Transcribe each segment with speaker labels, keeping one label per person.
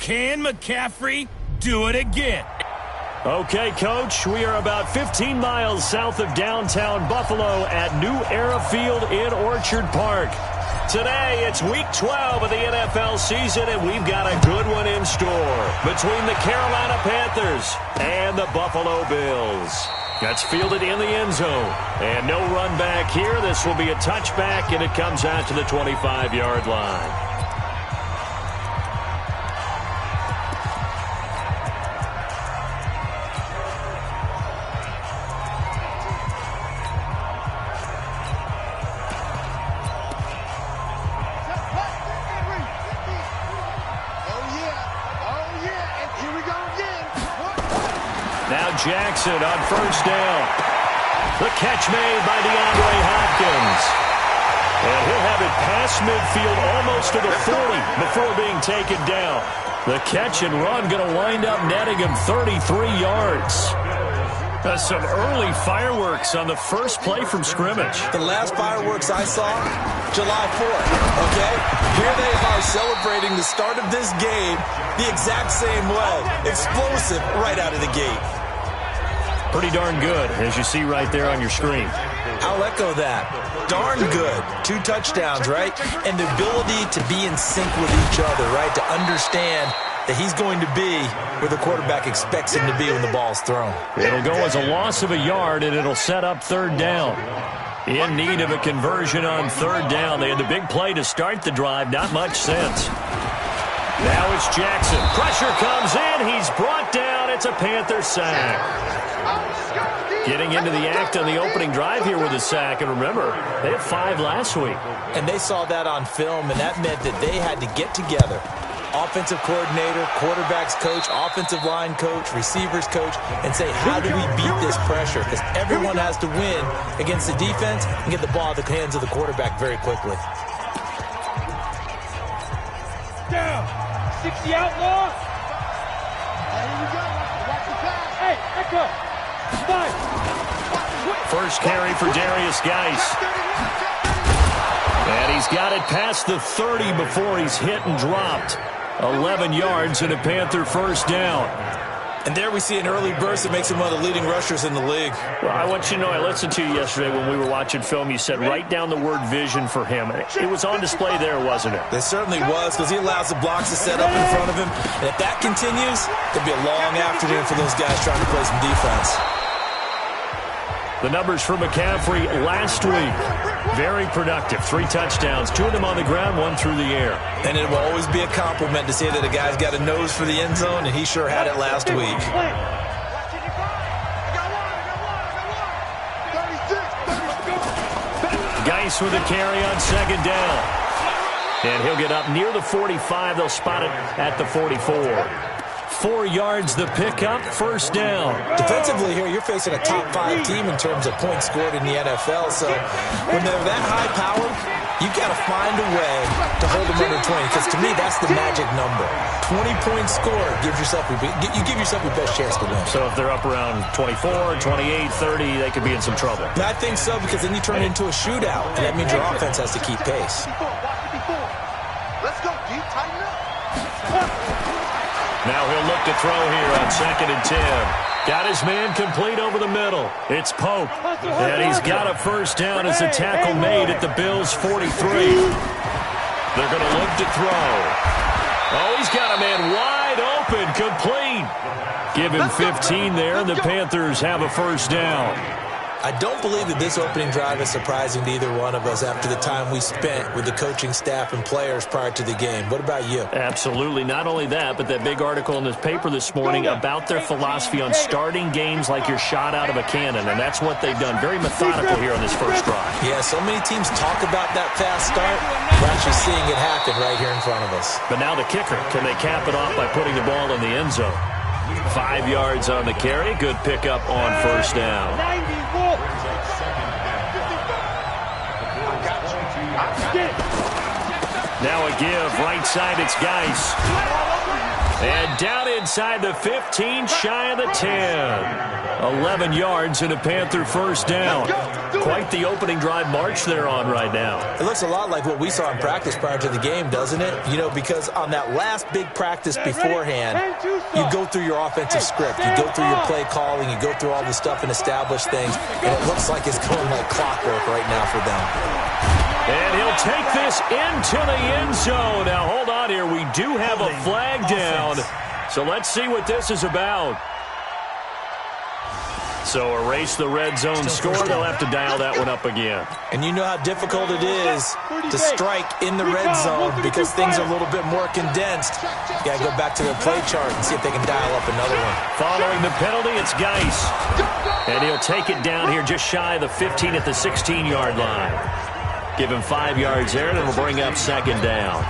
Speaker 1: Can McCaffrey do it again?
Speaker 2: Okay, Coach, we are about 15 miles south of downtown Buffalo at New Era Field in Orchard Park. Today, it's Week 12 of the NFL season, and we've got a good one in store between the Carolina Panthers and the Buffalo Bills. That's fielded in the end zone. And no run back here. This will be a touchback, and it comes out to the 25-yard line. Jackson on first down. The catch made by DeAndre Hopkins. And he'll have it past midfield almost to the 40 before being taken down. The catch and run going to wind up netting him 33 yards. Some early fireworks on the first play from scrimmage.
Speaker 3: The last fireworks I saw, July 4th, okay? Here they are celebrating the start of this game the exact same way. Explosive right out of the gate.
Speaker 2: Pretty darn good, as you see right there on your screen.
Speaker 3: I'll echo that. Darn good. 2 touchdowns, right? And the ability to be in sync with each other, right? To understand that he's going to be where the quarterback expects him to be when the ball's thrown.
Speaker 2: It'll go as a loss of a yard, and it'll set up third down. In need of a conversion on third down. They had the big play to start the drive. Not much sense. Now it's Jackson. Pressure comes in. He's brought down. It's a Panther sack. Getting into the act on the opening drive here with a sack. And remember, they had 5 last week.
Speaker 3: And they saw that on film, and that meant that they had to get together. Offensive coordinator, quarterback's coach, offensive line coach, receivers coach, and say, how do we beat this pressure? Because everyone has to win against the defense and get the ball at the hands of the quarterback very quickly.
Speaker 4: Down. 60 outlaw. There you go. Watch the pass. Hey, echo.
Speaker 2: First carry for Darius Geis. And he's got it past the 30 before he's hit and dropped. 11 yards and a Panther first down.
Speaker 3: And there we see an early burst that makes him one of the leading rushers in the league.
Speaker 2: Well, I want you to know, I listened to you yesterday when we were watching film. You said write down the word vision for him. It was on display there, wasn't it?
Speaker 3: It certainly was, because he allows the blocks to set up in front of him. And if that continues, it'll be a long afternoon for those guys trying to play some defense.
Speaker 2: The numbers for McCaffrey last week, very productive. 3 touchdowns, 2 of them on the ground, 1 through the air.
Speaker 3: And it will always be a compliment to say that a guy's got a nose for the end zone, and he sure had it last week.
Speaker 2: Geis with a carry on second down. And he'll get up near the 45. They'll spot it at the 44. 4 yards the pickup, first down.
Speaker 3: Defensively here, you're facing a top 5 team in terms of points scored in the NFL. So when they're that high-powered, you got to find a way to hold them under 20. Because to me, that's the magic number. 20 points scored, you give yourself your best chance to win.
Speaker 2: So if they're up around 24, 28, 30, they could be in some trouble.
Speaker 3: I think so, because then you turn it into a shootout, and that means your offense has to keep pace.
Speaker 4: Let's go, D. Tighten up.
Speaker 2: Now he'll look to throw here on 2nd and 10. Got his man complete over the middle. It's Pope. And he's got a first down as a tackle made at the Bills' 43. They're going to look to throw. Oh, he's got a man wide open, complete. Give him 15 there, and the Panthers have a first down.
Speaker 3: I don't believe that this opening drive is surprising to either one of us after the time we spent with the coaching staff and players prior to the game. What about you?
Speaker 2: Absolutely. Not only that, but that big article in this paper this morning about their philosophy on starting games like you're shot out of a cannon, and that's what they've done. Very methodical here on this first drive.
Speaker 3: Yeah, so many teams talk about that fast start. We're actually seeing it happen right here in front of us.
Speaker 2: But now the kicker. Can they cap it off by putting the ball in the end zone? 5 yards on the carry. Good pickup on first down. Now a give. Right side, it's Geis. And down inside the 15, shy of the 10. 11 yards and a Panther first down. Quite the opening drive march they're on right now.
Speaker 3: It looks a lot like what we saw in practice prior to the game, doesn't it? You know, because on that last big practice beforehand, you go through your offensive script. You go through your play calling. You go through all the stuff and establish things. And it looks like it's going like clockwork right now for them.
Speaker 2: And he'll take this into the end zone. Now, hold on here. We do have a flag down. So let's see what this is about. So erase the red zone score. They'll have to dial that one up again.
Speaker 3: And you know how difficult it is to strike in the red zone because things are a little bit more condensed. You got to go back to their play chart and see if they can dial up another one.
Speaker 2: Following the penalty, it's Geis. And he'll take it down here just shy of the 15 at the 16-yard line. Give him 5 yards there, and it'll bring up second down.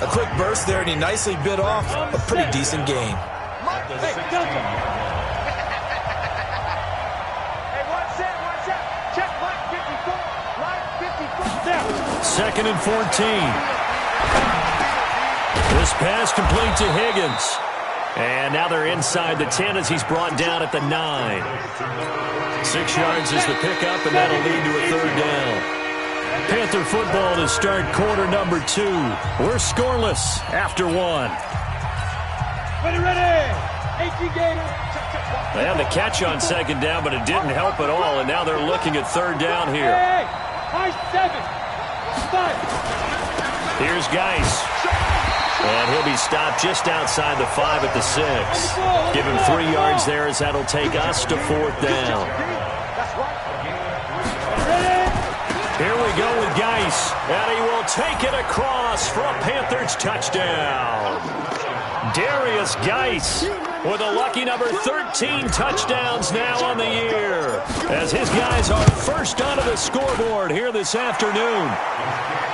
Speaker 3: A quick burst there, and he nicely bit off a pretty decent gain.
Speaker 2: Second and 14. This pass complete to Higgins. And now they're inside the 10 as he's brought down at the 9. 6 yards is the pickup, and that'll lead to a third down. Panther football to start quarter number 2. We're scoreless after 1.
Speaker 4: Ready. 18 Gator.
Speaker 2: They had the catch on second down, but it didn't help at all, and now they're looking at third down here.
Speaker 4: High 7. 5.
Speaker 2: Here's Geis. And he'll be stopped just outside the 5 at the 6. Give him 3 yards there as that'll take us to fourth down. Here we go with Geis. And he will take it across for a Panthers touchdown. Darius Geis with a lucky number 13 touchdowns now on the year, as his guys are first onto the scoreboard here this afternoon.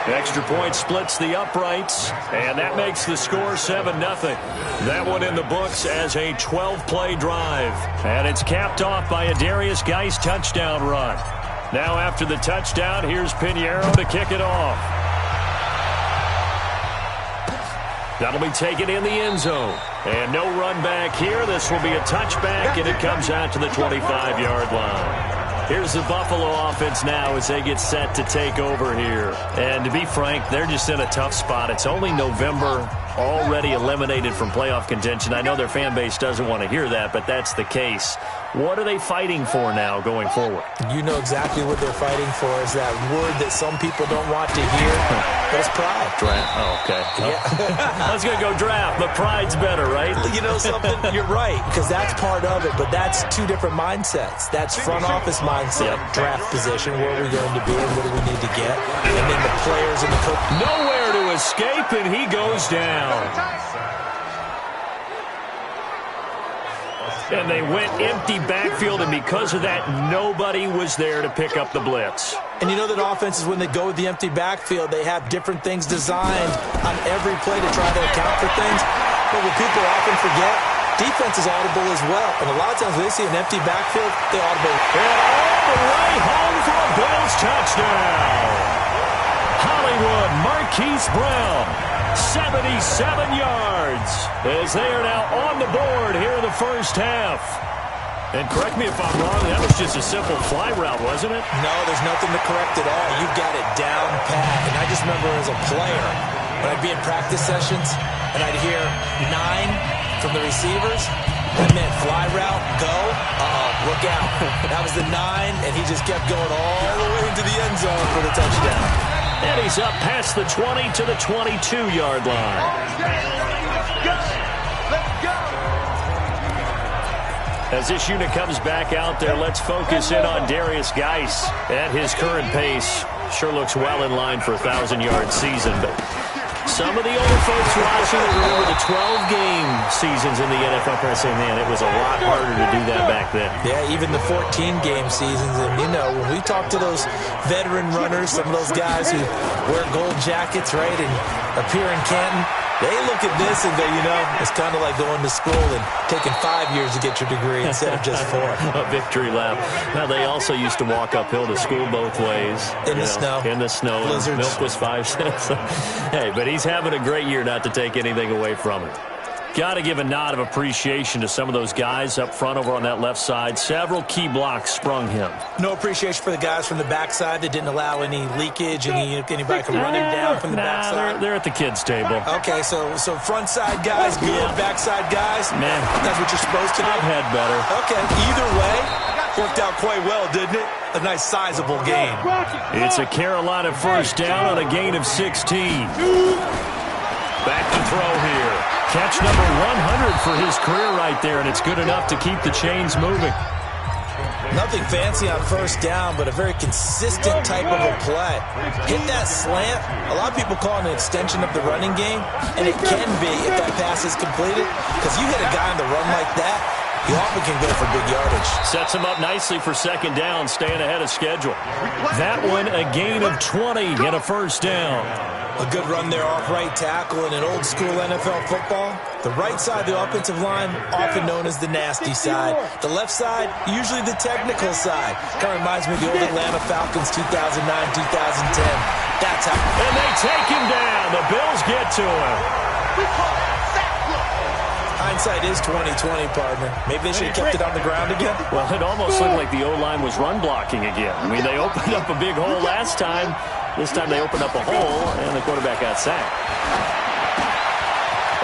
Speaker 2: Extra point splits the uprights, and that makes the score 7-0. That one in the books as a 12-play drive, and it's capped off by a Darius Geis touchdown run. Now after the touchdown, here's Pinheiro to kick it off. That'll be taken in the end zone. And no run back here. This will be a touchback, and it comes out to the 25-yard line. Here's the Buffalo offense now as they get set to take over here. And to be frank, they're just in a tough spot. It's only November, already eliminated from playoff contention. I know their fan base doesn't want to hear that, but that's the case. What are they fighting for now going forward?
Speaker 3: You know exactly what they're fighting for is that word that some people don't want to hear, but it's pride.
Speaker 2: Draft. Oh, okay. Yeah. I was going to go draft, but pride's better, right?
Speaker 3: You know something? You're right, because that's part of it, but that's two different mindsets. That's front office mindset, draft position, where are we going to be and what do we need to get, and then the players and the coach.
Speaker 2: Nowhere to escape, and he goes down. And they went empty backfield, and because of that, nobody was there to pick up the blitz.
Speaker 3: And you know that offenses, when they go with the empty backfield, they have different things designed on every play to try to account for things. But what people often forget, defense is audible as well. And a lot of times when they see an empty backfield, they audible.
Speaker 2: And all the way home for a Bills touchdown. Hollywood Marquise Brown, 77 yards, as they are now on the board here in the first half. And correct me if I'm wrong, that was just a simple fly route, wasn't it?
Speaker 3: No, there's nothing to correct at all. You've got it down pat. And I just remember as a player, when I'd be in practice sessions, and I'd hear 9 from the receivers, that meant fly route, go, look out. That was the 9, and he just kept going all the way into the end zone for the touchdown.
Speaker 2: And he's up past the 20 to the 22-yard line. As this unit comes back out there, let's focus in on Darius Geis. At his current pace, sure looks well in line for a 1,000-yard season, but some of the older folks watching remember the 12-game seasons in the NFL probably saying, man, it was a lot harder to do that back then.
Speaker 3: Yeah, even the 14-game seasons. And, you know, when we talk to those veteran runners, some of those guys who wear gold jackets, right, and appear in Canton, They look at this and go, it's kind of like going to school and taking 5 years to get your degree instead of just 4.
Speaker 2: A victory lap. Now, they also used to walk uphill to school both ways.
Speaker 3: In the snow.
Speaker 2: In the snow.
Speaker 3: Blizzards.
Speaker 2: Milk was 5 cents. Hey, but he's having a great year, not to take anything away from it. Got to give a nod of appreciation to some of those guys up front over on that left side. Several key blocks sprung him.
Speaker 3: No appreciation for the guys from the backside that didn't allow any leakage, anybody can run him down from the backside.
Speaker 2: They're at the kids' table.
Speaker 3: Okay, so front side guys good, backside guys,
Speaker 2: man,
Speaker 3: that's what you're supposed to do.
Speaker 2: I've had better.
Speaker 3: Okay, either way, worked out quite well, didn't it? A nice sizable gain.
Speaker 2: It's a Carolina first down on a gain of 16. Back to throw here. Catch number 100 for his career right there, and it's good enough to keep the chains moving.
Speaker 3: Nothing fancy on first down, but a very consistent type of a play. Hit that slant. A lot of people call it an extension of the running game, and it can be if that pass is completed, because you hit a guy on the run like that, you often can go for big yardage.
Speaker 2: Sets him up nicely for second down, staying ahead of schedule. That one, a gain of 20 and a first down.
Speaker 3: A good run there off right tackle in an old-school NFL football. The right side of the offensive line, often known as the nasty side. The left side, usually the technical side. Kind of reminds me of the old Atlanta Falcons 2009-2010. That's how.
Speaker 2: And they take him down. The Bills get to him.
Speaker 4: We call that sack block.
Speaker 3: Hindsight is 20/20, partner. Maybe they should have kept it on the ground again.
Speaker 2: Well, it almost looked like the O-line was run blocking again. I mean, they opened up a big hole last time. This time they opened up a hole, and the quarterback got sacked.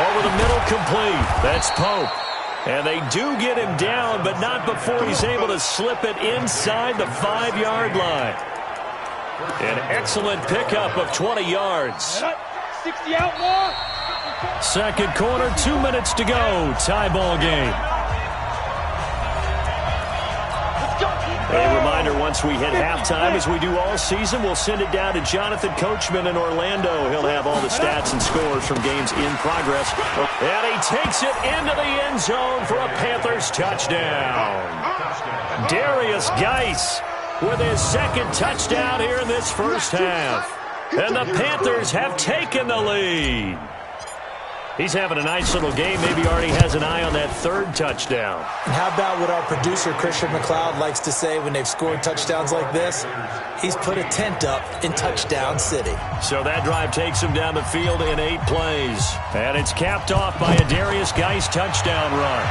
Speaker 2: Over the middle, complete. That's Pope. And they do get him down, but not before he's able to slip it inside the 5-yard line. An excellent pickup of 20 yards.
Speaker 4: 60 outlaw.
Speaker 2: Second quarter, 2 minutes to go. Tie ball game. A reminder, once we hit halftime, as we do all season, we'll send it down to Jonathan Coachman in Orlando. He'll have all the stats and scores from games in progress. And he takes it into the end zone for a Panthers touchdown. Darius Geis with his second touchdown here in this first half. And the Panthers have taken the lead. He's having a nice little game. Maybe already has an eye on that third touchdown.
Speaker 3: And how about what our producer, Christian McLeod, likes to say when they've scored touchdowns like this? He's put a tent up in Touchdown City.
Speaker 2: So that drive takes him down the field in 8 plays. And it's capped off by a Darius Geis touchdown run.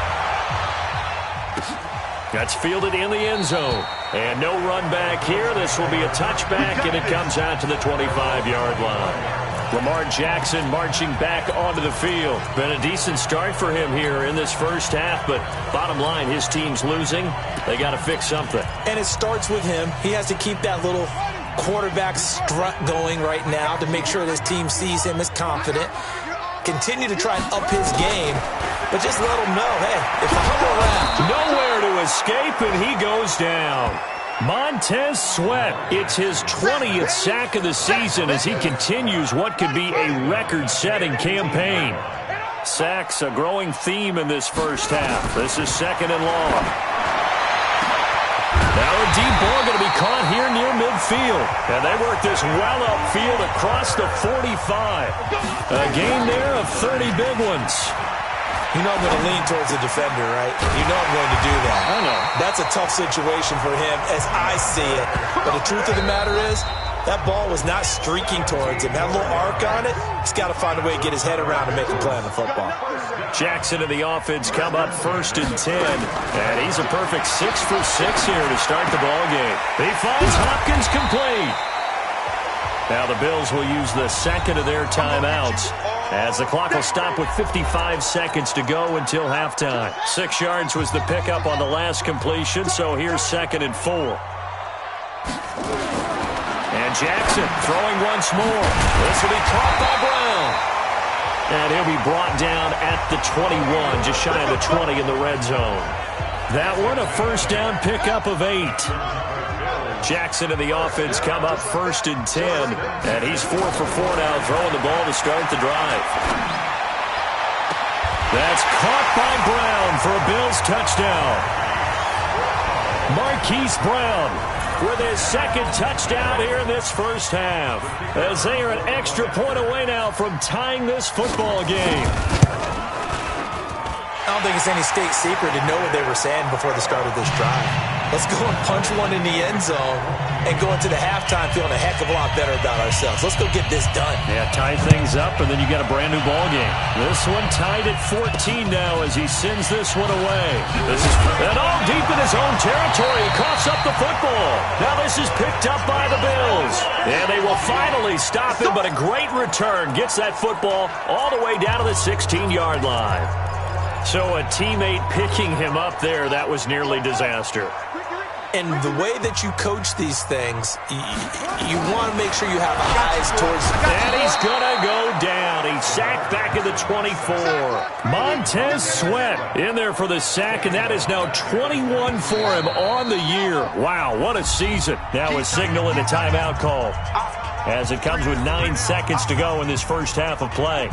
Speaker 2: That's fielded in the end zone. And no run back here. This will be a touchback, and it comes out to the 25-yard line. Lamar Jackson marching back onto the field. Been a decent start for him here in this first half, but bottom line, his team's losing. They got to fix something.
Speaker 3: And it starts with him. He has to keep that little quarterback strut going right now to make sure this team sees him as confident. Continue to try and up his game, but just let him know, hey, if I come around.
Speaker 2: Nowhere to escape, and he goes down. Montez Sweat, it's his 20th sack of the season as he continues what could be a record-setting campaign. Sacks a growing theme in this first half. This is second and long. Now a deep ball going to be caught here near midfield. And they work this well upfield across the 45. A gain there of 30 big ones.
Speaker 3: You know I'm going to lean towards the defender, right? You know I'm going to do that.
Speaker 2: I know.
Speaker 3: That's a tough situation for him as I see it. But the truth of the matter is, that ball was not streaking towards him. That little arc on it, he's got to find a way to get his head around and make a play on the football.
Speaker 2: Jackson and the offense come up 1st and 10. And he's a perfect 6 for 6 here to start the ball game. He finds Hopkins complete. Now the Bills will use the second of their timeouts, as the clock will stop with 55 seconds to go until halftime. 6 yards was the pickup on the last completion, so here's 2nd and 4. And Jackson throwing once more. This will be caught by Brown. And he'll be brought down at the 21, just shy of the 20 in the red zone. That one, a first down pickup of 8. Jackson and the offense come up 1st and 10. And he's 4 for 4 now, throwing the ball to start the drive. That's caught by Brown for a Bills touchdown. Marquise Brown with his second touchdown here in this first half, as they are an extra point away now from tying this football game.
Speaker 3: I don't think it's any state secret to know what they were saying before the start of this drive. Let's go and punch one in the end zone and go into the halftime feeling a heck of a lot better about ourselves. Let's go get this done.
Speaker 2: Yeah, tie things up, and then you got a brand-new ball game. This one tied at 14 now as he sends this one away. And all deep in his own territory. He coughs up the football. Now this is picked up by the Bills. And they will finally stop him, but a great return. Gets that football all the way down to the 16-yard line. So a teammate picking him up there, that was nearly disaster.
Speaker 3: And the way that you coach these things, you want to make sure you have eyes towards...
Speaker 2: And he's going to go down. He's sacked back at the 24. Montez Sweat in there for the sack, and that is now 21 for him on the year. Wow, what a season. Now a signal and a timeout call, as it comes with 9 seconds to go in this first half of play.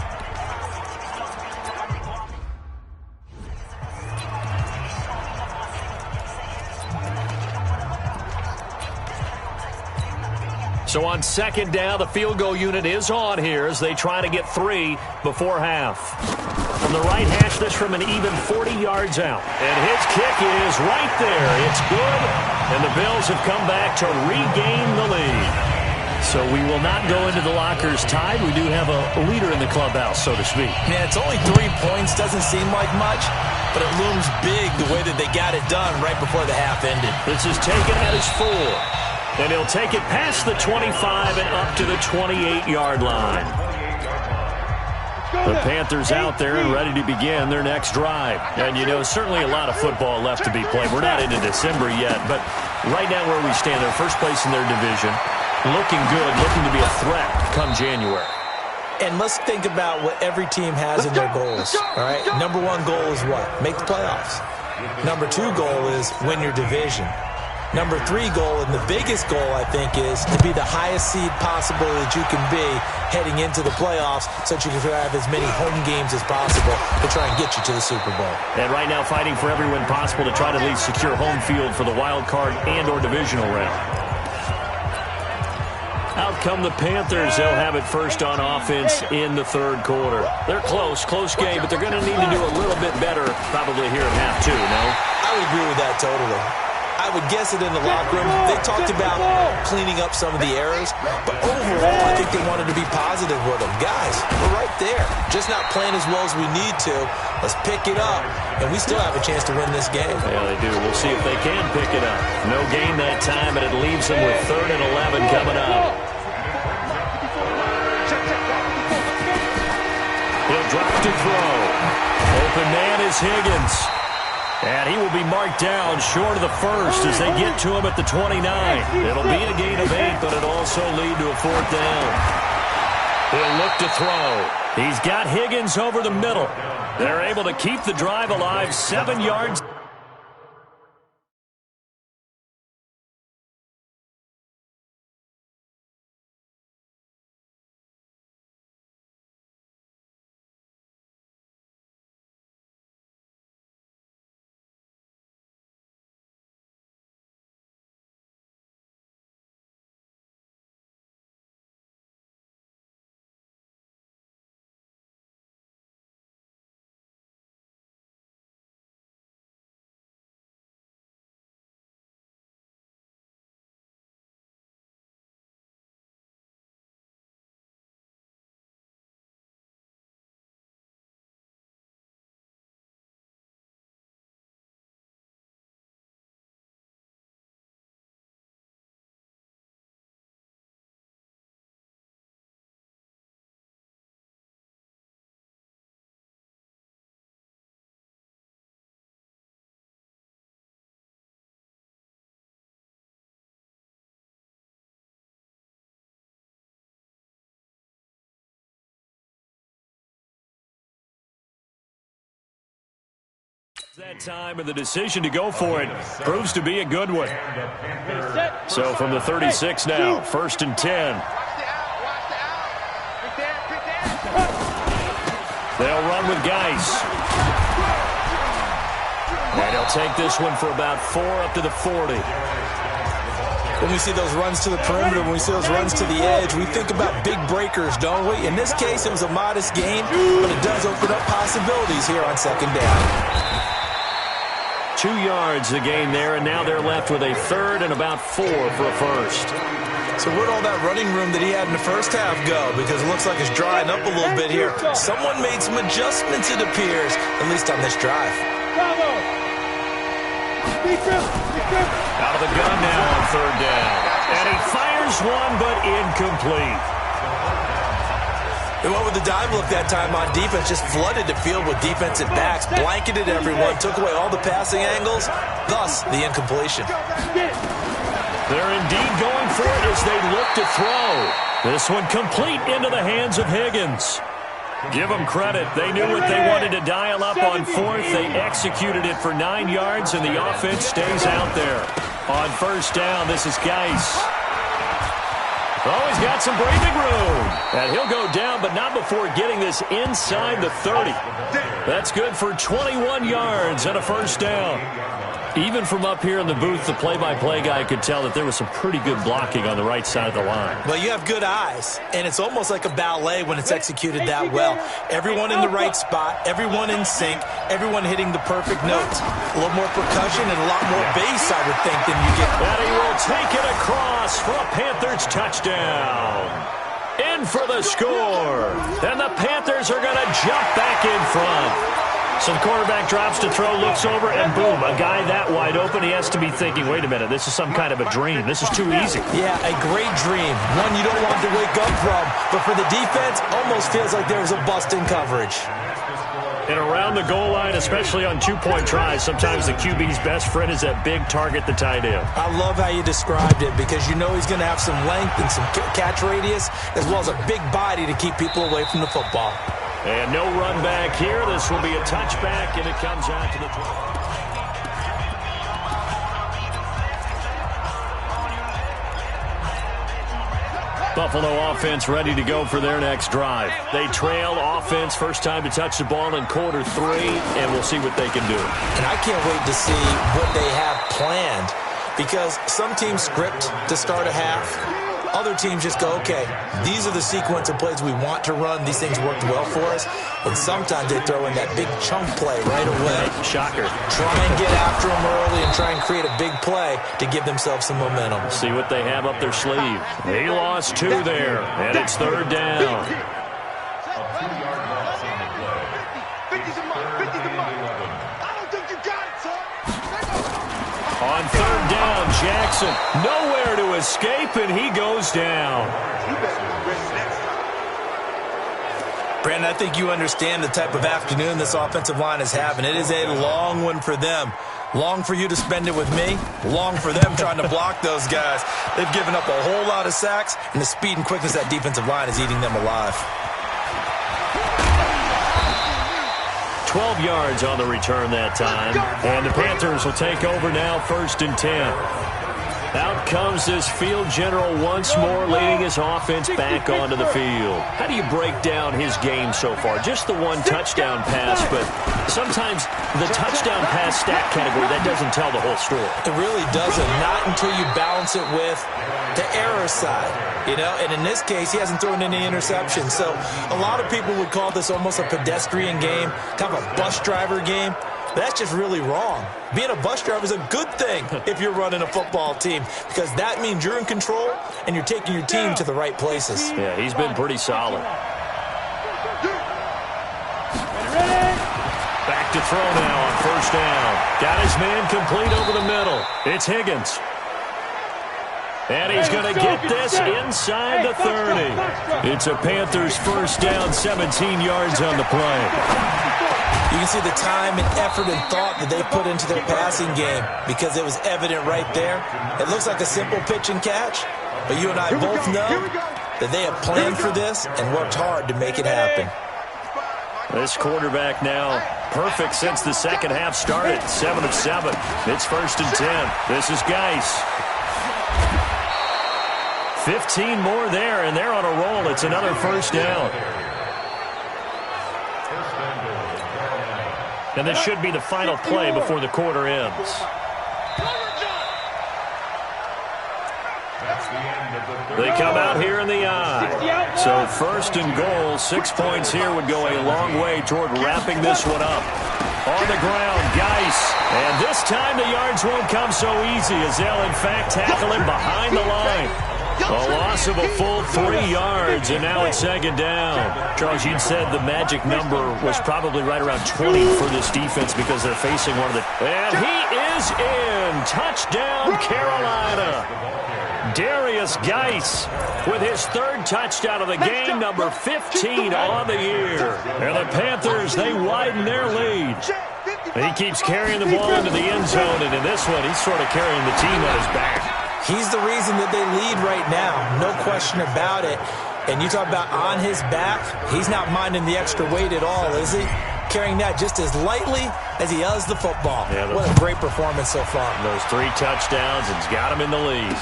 Speaker 2: So on second down, the field goal unit is on here as they try to get 3 before half. From the right hash, this from an even 40 yards out. And his kick is right there. It's good, and the Bills have come back to regain the lead. So we will not go into the lockers tied. We do have a leader in the clubhouse, so to speak.
Speaker 3: Man, it's only 3 points. Doesn't seem like much, but it looms big the way that they got it done right before the half ended.
Speaker 2: This is taken at his 4. And he'll take it past the 25 and up to the 28-yard line. The Panthers out there and ready to begin their next drive. And, you know, certainly a lot of football left to be played. We're not into December yet, but right now where we stand, they're first place in their division. Looking good, looking to be a threat come January.
Speaker 3: And let's think about what every team has in their goals, all right? Number 1 goal is what? Make the playoffs. Number 2 goal is win your division. Number 3 goal, and the biggest goal, I think, is to be the highest seed possible that you can be heading into the playoffs so that you can have as many home games as possible to try and get you to the Super Bowl.
Speaker 2: And right now fighting for every win possible to try to at least secure home field for the wild card and or divisional round. Out come the Panthers. They'll have it first on offense in the third quarter. They're close game, but they're going to need to do a little bit better probably here in half 2, no?
Speaker 3: I would agree with that totally. I would guess it in the locker room. They talked about cleaning up some of the errors, but overall, I think they wanted to be positive with them. Guys, we're right there. Just not playing as well as we need to. Let's pick it up, and we still have a chance to win this game.
Speaker 2: Yeah, they do. We'll see if they can pick it up. No gain that time, and it leaves them with 3rd and 11 coming up. He'll drop to throw. Open man is Higgins. And he will be marked down short of the first as they get to him at the 29. It'll be a gain of 8, but it'll also lead to a 4th down. He'll look to throw. He's got Higgins over the middle. They're able to keep the drive alive, 7 yards. That time, and the decision to go for it proves to be a good one. So from the 36 now, 1st and 10. They'll run with Geis. And he'll take this one for about 4 up to the 40.
Speaker 3: When we see those runs to the perimeter, when we see those runs to the edge, we think about big breakers, don't we? In this case, it was a modest gain, but it does open up possibilities here on second down.
Speaker 2: 2 yards the gain there, and now they're left with a third and about 4 for a first.
Speaker 3: So where'd all that running room that he had in the first half go? Because it looks like it's drying up a little bit here. Someone made some adjustments, it appears, at least on this drive.
Speaker 2: Out of the gun now on third down. And he fires one, but incomplete.
Speaker 3: They went with the dive look that time on defense, just flooded the field with defensive backs, blanketed everyone, took away all the passing angles, thus the incompletion.
Speaker 2: They're indeed going for it as they look to throw. This one complete into the hands of Higgins. Give them credit. They knew what they wanted to dial up on fourth. They executed it for 9 yards, and the offense stays out there. On first down, this is Geis. Oh, he's got some breathing room. And he'll go down, but not before getting this inside the 30. That's good for 21 yards and a first down. Even from up here in the booth, the play-by-play guy could tell that there was some pretty good blocking on the right side of the line.
Speaker 3: Well, you have good eyes, and it's almost like a ballet when it's executed that well. Everyone in the right spot, everyone in sync, everyone hitting the perfect notes. A little more percussion and a lot more bass, I would think, than you get.
Speaker 2: And he will take it across for a Panthers touchdown. In for the score. And the Panthers are going to jump back in front. So the quarterback drops to throw, looks over, and boom, a guy that wide open, he has to be thinking, wait a minute, this is some kind of a dream. This is too easy.
Speaker 3: Yeah, a great dream. One you don't want to wake up from. But for the defense, almost feels like there was a bust in coverage.
Speaker 2: And around the goal line, especially on two-point tries, sometimes the QB's best friend is that big target, the tight end.
Speaker 3: I love how you described it because you know he's going to have some length and some catch radius as well as a big body to keep people away from the football.
Speaker 2: And no run back here. This will be a touchback, and it comes out to the 12. Buffalo offense ready to go for their next drive. They trail offense, first time to touch the ball in quarter 3, and we'll see what they can do.
Speaker 3: And I can't wait to see what they have planned because some teams script to start a half. Other teams just go, okay, these are the sequence of plays we want to run. These things worked well for us. And sometimes they throw in that big chunk play right away.
Speaker 2: Shocker.
Speaker 3: Try and get after them early and try and create a big play to give themselves some momentum.
Speaker 2: See what they have up their sleeve. He lost 2 there, and it's third down. On third down, Jackson nowhere to escape, and he goes down.
Speaker 3: Brandon, I think you understand the type of afternoon this offensive line is having. It is a long one for them. Long for you to spend it with me. Long for them trying to block those guys. They've given up a whole lot of sacks, and the speed and quickness of that defensive line is eating them alive.
Speaker 2: 12 yards on the return that time. And the Panthers will take over now, 1st and 10. Out comes this field general once more, leading his offense back onto the field. How do you break down his game so far? Just the one touchdown pass, but sometimes the touchdown pass stat category, that doesn't tell the whole story.
Speaker 3: It really doesn't, not until you balance it with the error side. You know, and in this case, he hasn't thrown any interceptions. So a lot of people would call this almost a pedestrian game, kind of a bus driver game. That's just really wrong. Being a bus driver is a good thing if you're running a football team because that means you're in control and you're taking your team to the right places.
Speaker 2: Yeah, he's been pretty solid. Back to throw now on first down. Got his man complete over the middle. It's Higgins. And he's going to get this inside the 30. It's a Panthers first down, 17 yards on the play.
Speaker 3: You can see the time and effort and thought that they put into their passing game because it was evident right there. It looks like a simple pitch and catch, but you and I both know that they have planned for this and worked hard to make it happen.
Speaker 2: This quarterback now perfect since the second half started, 7 of 7. It's 1st and 10. This is Geis. 15 more there, and they're on a roll. It's another first down. And this should be the final play before the quarter ends. They come out here in the I. So first and goal, 6 points here would go a long way toward wrapping this one up. On the ground, Geis. And this time the yards won't come so easy as they'll, in fact, tackle him behind the line. A loss of a full 3 yards, and now it's second down. Charles, you'd said the magic number was probably right around 20 for this defense because they're facing one of the... And he is in. Touchdown, Carolina. Darius Geis with his 3rd touchdown of the game, number 15 on the year. And the Panthers, they widen their lead. He keeps carrying the ball into the end zone, and in this one, he's sort of carrying the team on his back.
Speaker 3: He's the reason that they lead right now, no question about it. And you talk about on his back, he's not minding the extra weight at all, is he? Carrying that just as lightly as he does the football. Yeah, what a great performance so far.
Speaker 2: Those 3 touchdowns, it's got him in the lead.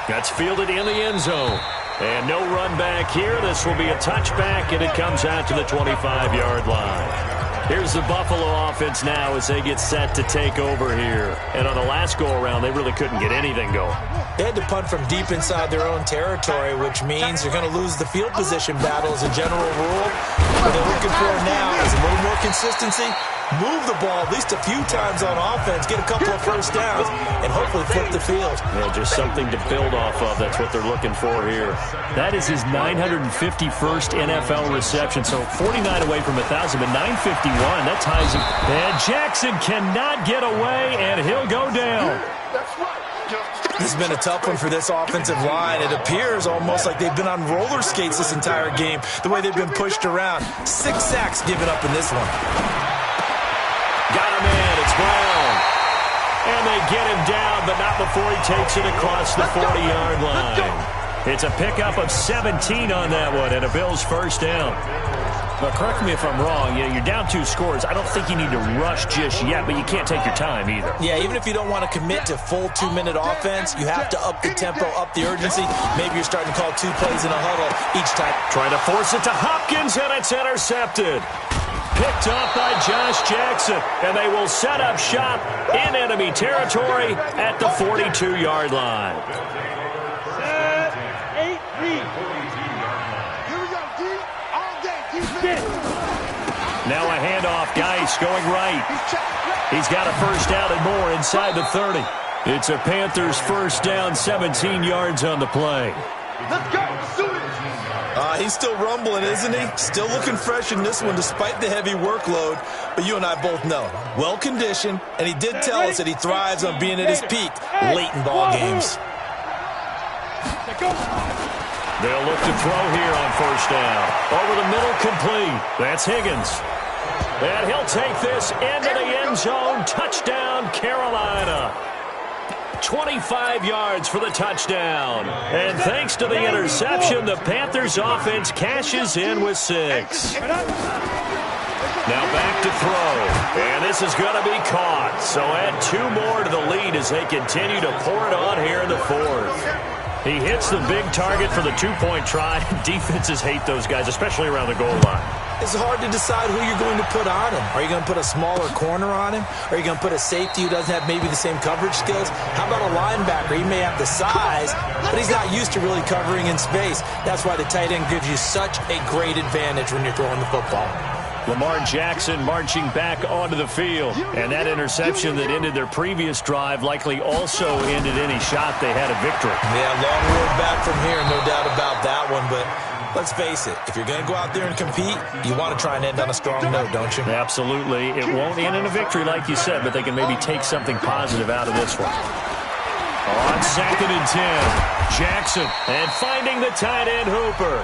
Speaker 2: That's fielded in the end zone. And no run back here. This will be a touchback, and it comes out to the 25-yard line. Here's the Buffalo offense now as they get set to take over here. And on the last go-around, they really couldn't get anything going.
Speaker 3: They had to punt from deep inside their own territory, which means you're going to lose the field position battle as a general rule. What they're looking for now is a little more consistency. Move the ball at least a few times on offense, get a couple of first downs, and hopefully flip the field.
Speaker 2: Well, just something to build off of. That's what they're looking for here. That is his 951st NFL reception, so 49 away from 1,000, but 951. That ties him. And Jackson cannot get away, and he'll go down.
Speaker 3: This has been a tough one for this offensive line. It appears almost like they've been on roller skates this entire game, the way they've been pushed around. 6 sacks given up in this one.
Speaker 2: Got him in. It's Brown. And they get him down, but not before he takes it across the 40-yard line. It's a pickup of 17 on that one, and a Bills first down. Now, correct me if I'm wrong. You're down 2 scores. I don't think you need to rush just yet, but you can't take your time either.
Speaker 3: Yeah, even if you don't want to commit to full 2-minute offense, you have to up the tempo, up the urgency. Maybe you're starting to call 2 plays in a huddle each time.
Speaker 2: Trying to force it to Hopkins, and it's intercepted. Picked off by Josh Jackson, and they will set up shop in enemy territory at the 42-yard line.
Speaker 4: 8-3. Here we go, D. All day, defense.
Speaker 2: Now a handoff, Geis going right. He's got a first down and more inside the 30. It's a Panthers first down, 17 yards on the play.
Speaker 4: Let's go, shoot it.
Speaker 3: He's still rumbling, isn't he? Still looking fresh in this one despite the heavy workload. But you and I both know, well-conditioned, and he did tell us that he thrives on being at his peak late in ball games.
Speaker 2: They'll look to throw here on first down. Over the middle, complete. That's Higgins. And he'll take this into the end zone. Touchdown, Carolina. 25 yards for the touchdown. And thanks to the interception, the Panthers offense cashes in with 6. Now back to throw. And this is going to be caught. So add 2 more to the lead as they continue to pour it on here in the 4th. He hits the big target for the 2-point try. Defenses hate those guys, especially around the goal line.
Speaker 3: It's hard to decide who you're going to put on him. Are you going to put a smaller corner on him? Are you going to put a safety who doesn't have maybe the same coverage skills? How about a linebacker? He may have the size, but he's not used to really covering in space. That's why the tight end gives you such a great advantage when you're throwing the football.
Speaker 2: Lamar Jackson marching back onto the field. And that interception that ended their previous drive likely also ended any shot they had a victory.
Speaker 3: Yeah, long road back from here, no doubt about that one. But let's face it, if you're going to go out there and compete, you want to try and end on a strong note, don't you?
Speaker 2: Absolutely. It won't end in a victory like you said, but they can maybe take something positive out of this one. On 2nd and 10, Jackson, and finding the tight end Hooper.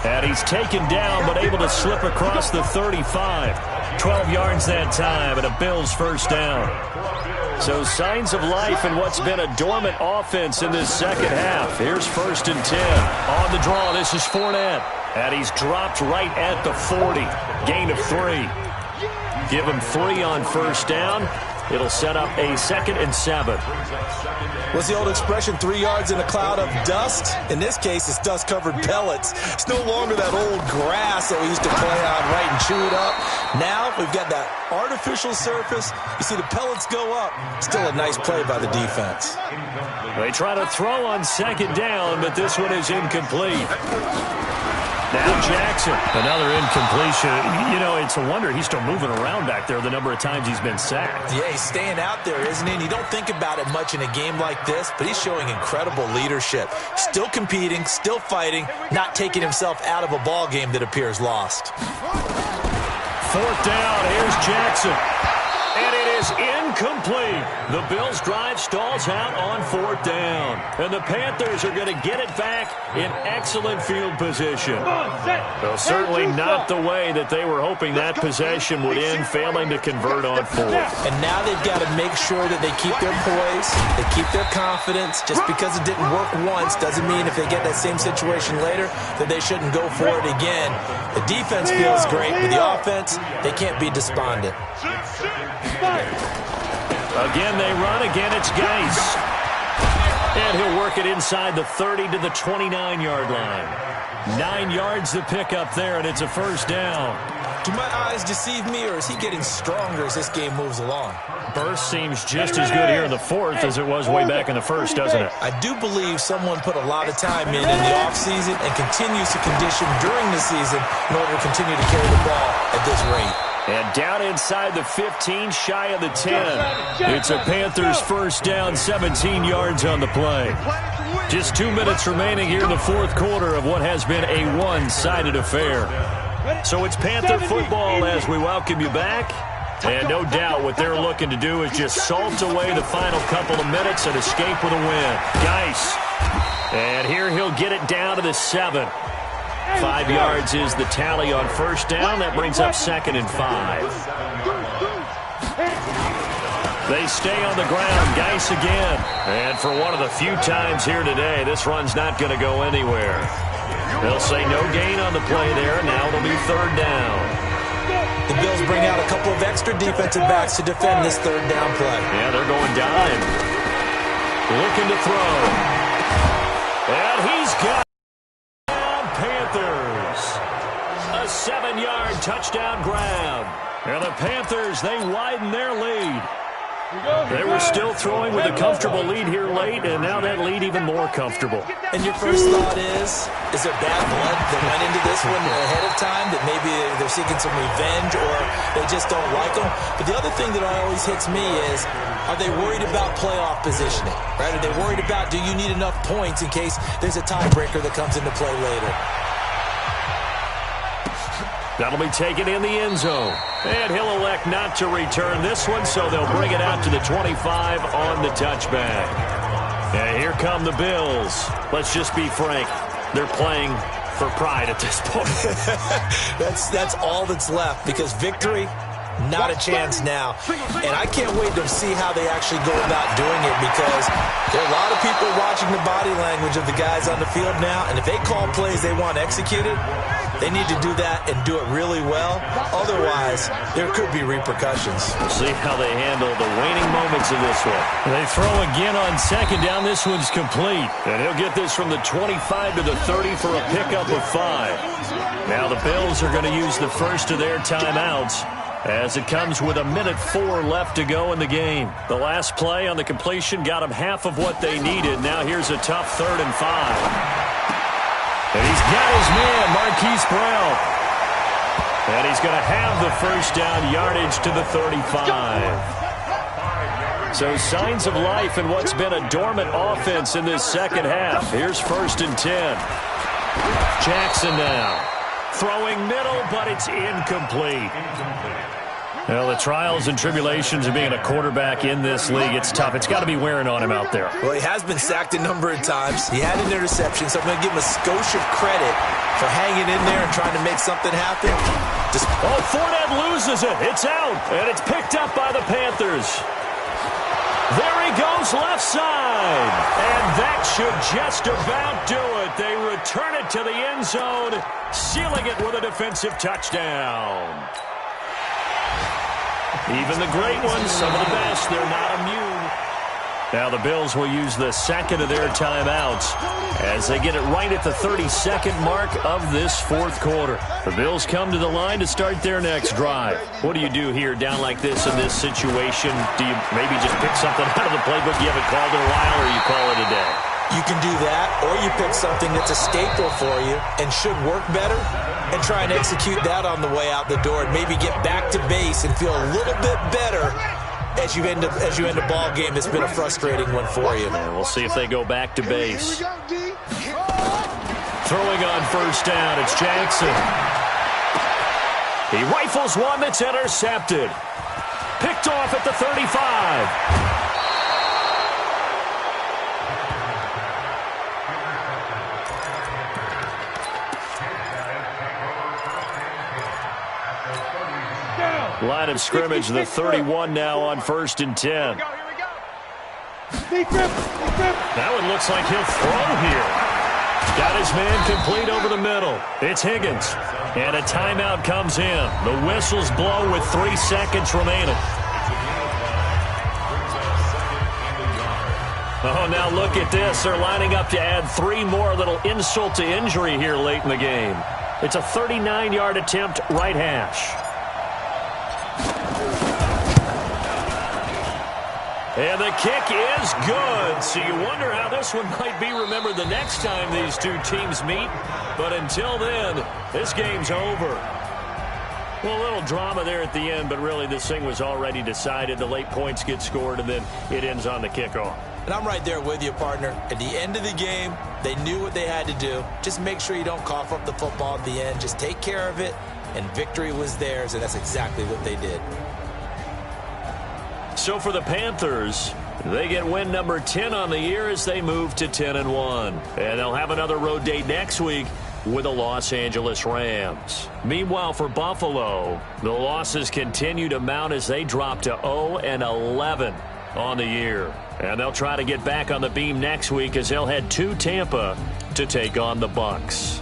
Speaker 2: And he's taken down, but able to slip across the 35. 12 yards that time, and a Bills first down. So signs of life in what's been a dormant offense in this second half. Here's 1st and 10. On the draw, this is Fournette. And he's dropped right at the 40. Gain of 3. Give him 3 on first down. It'll set up a 2nd and 7.
Speaker 3: What's the old expression, 3 yards in a cloud of dust? In this case, it's dust-covered pellets. It's no longer that old grass that we used to play on, right, and chew it up. Now we've got that artificial surface. You see the pellets go up. Still a nice play by the defense.
Speaker 2: They try to throw on 2nd down, but this one is incomplete. Now Jackson, another incompletion. You know, it's a wonder he's still moving around back there the number of times he's been sacked.
Speaker 3: Yeah, he's staying out there, isn't he? And you don't think about it much in a game like this, but he's showing incredible leadership. Still competing, still fighting, not taking himself out of a ball game that appears lost.
Speaker 2: 4th down, here's Jackson. And it is incomplete. The Bills' drive stalls out on 4th down. And the Panthers are going to get it back in excellent field position. Well, certainly not the way that they were hoping that possession would end, failing to convert on 4th.
Speaker 3: And now they've got to make sure that they keep their poise, they keep their confidence. Just because it didn't work once doesn't mean if they get that same situation later that they shouldn't go for it again. The defense feels great, but the offense, they can't be despondent.
Speaker 2: Again, they run. Again, it's Geis. And he'll work it inside the 30 to the 29-yard line. 9 yards to pick up there, and it's a 1st down.
Speaker 3: Do my eyes deceive me, or is he getting stronger as this game moves along?
Speaker 2: Burst seems just as good here in the 4th as it was way back in the 1st, doesn't it?
Speaker 3: I do believe someone put a lot of time in the offseason and continues to condition during the season in order to continue to carry the ball at this rate.
Speaker 2: And down inside the 15, shy of the 10. It's a Panthers 1st down, 17 yards on the play. Just 2 minutes remaining here in the 4th quarter of what has been a one-sided affair. So it's Panther football as we welcome you back. And no doubt what they're looking to do is just salt away the final couple of minutes and escape with a win. Geis. And here he'll get it down to the 7. 5 yards is the tally on 1st down. That brings up 2nd and 5. They stay on the ground. Geis again. And for one of the few times here today, this run's not going to go anywhere. They'll say no gain on the play there. Now it'll be 3rd down.
Speaker 3: The Bills bring out a couple of extra defensive backs to defend this 3rd down play.
Speaker 2: Yeah, they're going dime. Looking to throw. And he's got Panthers. A 7-yard touchdown grab. And the Panthers, they widen their lead. They were still throwing with a comfortable lead here late, and now that lead even more comfortable.
Speaker 3: And your first thought is there bad blood that went into this one ahead of time, that maybe they're seeking some revenge or they just don't like them? But the other thing that always hits me is, are they worried about playoff positioning? Right? Are they worried about, do you need enough points in case there's a tiebreaker that comes into play later?
Speaker 2: That'll be taken in the end zone. And he'll elect not to return this one, so they'll bring it out to the 25 on the touchback. And here come the Bills. Let's just be frank. They're playing for pride at this point.
Speaker 3: That's all that's left, because victory, not a chance now. And I can't wait to see how they actually go about doing it, because there are a lot of people watching the body language of the guys on the field now, and if they call plays they want executed, they need to do that and do it really well. Otherwise, there could be repercussions.
Speaker 2: We'll see how they handle the waning moments of this one. They throw again on 2nd down. This one's complete. And he'll get this from the 25 to the 30 for a pickup of 5. Now the Bills are going to use the first of their timeouts, as it comes with 1:04 left to go in the game. The last play on the completion got them half of what they needed. Now here's a tough 3rd and 5. And he's got his man, Marquise Brown. And he's going to have the 1st down yardage to the 35. So signs of life in what's been a dormant offense in this 2nd half. Here's 1st and 10. Jackson now. Throwing middle, but it's incomplete. Well, the trials and tribulations of being a quarterback in this league, it's tough. It's got to be wearing on him out there.
Speaker 3: Well, he has been sacked a number of times. He had an interception, so I'm going to give him a skosh of credit for hanging in there and trying to make something happen.
Speaker 2: Fournette loses it. It's out, and it's picked up by the Panthers. There he goes, left side. And that should just about do it. They return it to the end zone, sealing it with a defensive touchdown. Even the great ones, some of the best, they're not immune. Now the Bills will use the second of their timeouts as they get it right at the 32nd mark of this fourth quarter. The Bills come to the line to start their next drive. What do you do here down like this in this situation? Do you maybe just pick something out of the playbook you haven't called in a while, or you call it a day?
Speaker 3: You can do that, or you pick something that's a staple for you and should work better and try and execute that on the way out the door and maybe get back to base and feel a little bit better as you end a ball game that's been a frustrating one for you.
Speaker 2: And we'll see if they go back to base. Throwing on first down, it's Jackson. He rifles one that's intercepted. Picked off at the 35. Line of scrimmage, the 31 now on 1st and 10. That one looks like he'll throw here. Got his man complete over the middle. It's Higgins. And a timeout comes in. The whistles blow with 3 seconds remaining. Oh, now look at this. They're lining up to add 3 more. Little insult to injury here late in the game. It's a 39-yard attempt, right hash. And the kick is good. So you wonder how this one might be remembered the next time these two teams meet. But until then, this game's over. Well, a little drama there at the end, but really this thing was already decided. The late points get scored, and then it ends on the kickoff.
Speaker 3: And I'm right there with you, partner. At the end of the game, they knew what they had to do. Just make sure you don't cough up the football at the end. Just take care of it, and victory was theirs, and that's exactly what they did.
Speaker 2: So for the Panthers, they get win number 10 on the year as they move to 10-1. And they'll have another road date next week with the Los Angeles Rams. Meanwhile, for Buffalo, the losses continue to mount as they drop to 0-11 on the year. And they'll try to get back on the beam next week as they'll head to Tampa to take on the Bucs.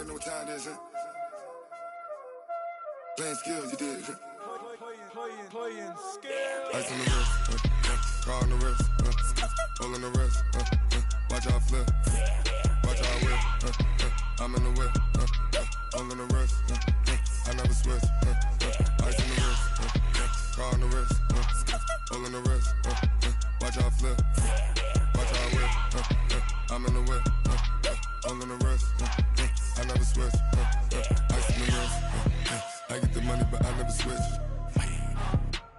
Speaker 5: Know what time it is, huh? Playing skills, you did. Playing skills. Ice on the wrist, car on the wrist, hole on the wrist, watch out flip, watch out whip, I'm in the whip, hole on the wrist, I never switch, ice on the wrist, car on the wrist, hole on the wrist, watch out flip, watch out whip, I'm in the whip, hole on the wrist, I never switch, ice in the wrist, I get the money but I never switch.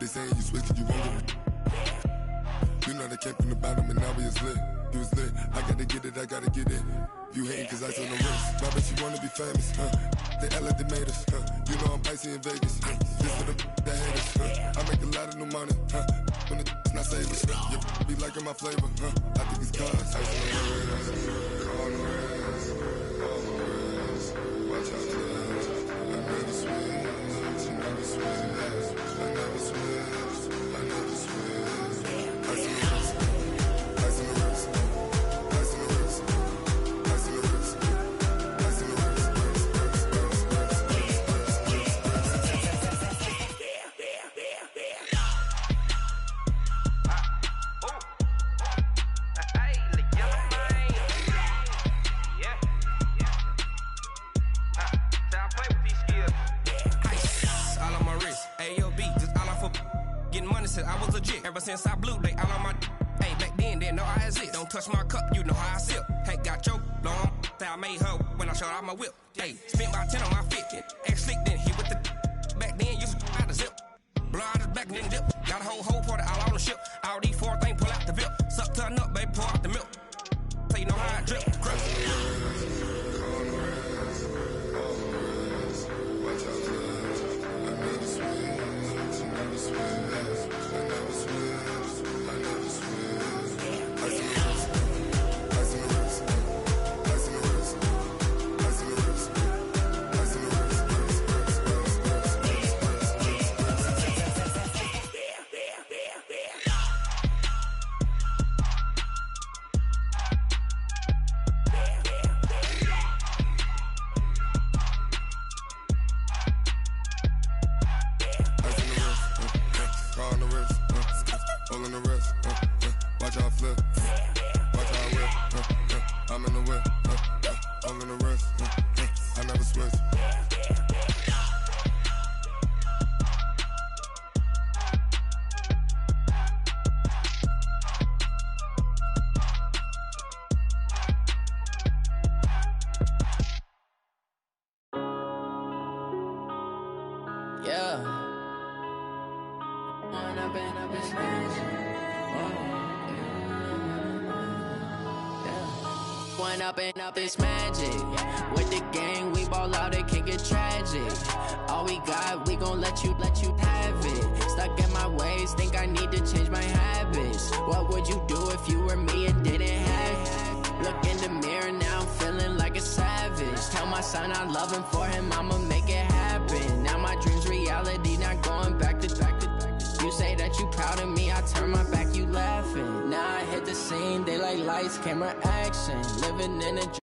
Speaker 5: They saying you switch, you won't get it. You know they came from the bottom and now we is lit. You was lit, I gotta get it, I gotta get it. You hating cause ice on the wrist, I bet you wanna be famous, They act like they made us, You know I'm icy in Vegas, this for the that hate us, I make a lot of new money, when it's not savers, you be liking my flavor, I think it's cause ice on the wrist, on the wrist, on the wrist, watch out for this, I never switch, I never switch, I never switch, I never switch, ice on the wrist, ice on the wrist, ice on the wrist, ice on the wrist, ice on the wrist,
Speaker 6: I was legit. Ever since I blew, they all on my. Hey, back then, didn't know I exist. Don't touch my cup, you know how I sip. Hey, got your long. I made her when I showed out my whip. Hey, spent about 10 on my fit. Ex-slick, then hit with the. Back then, used to out the zip. Blow out his back, then dip. Got a whole party all on the ship. All these 4 things, pull out the VIP. Suck to a nut, baby, pour out the milk. So you know how I drip.
Speaker 7: Yeah. When I've been up this When up this magic. With the gang, we ball out, it can get tragic. All we got, we gon' let you have it. Stuck in my ways, think I need to change my habits. What would you do if you were me and didn't have it? Look in the mirror, now I'm feeling like a savage. Tell my son I love him, for him I'ma make it happen. Now my dream's reality, not going back to. You say that you proud of me, I turn my back, you laughing. Now I hit the scene, they like lights, camera, action. Living in a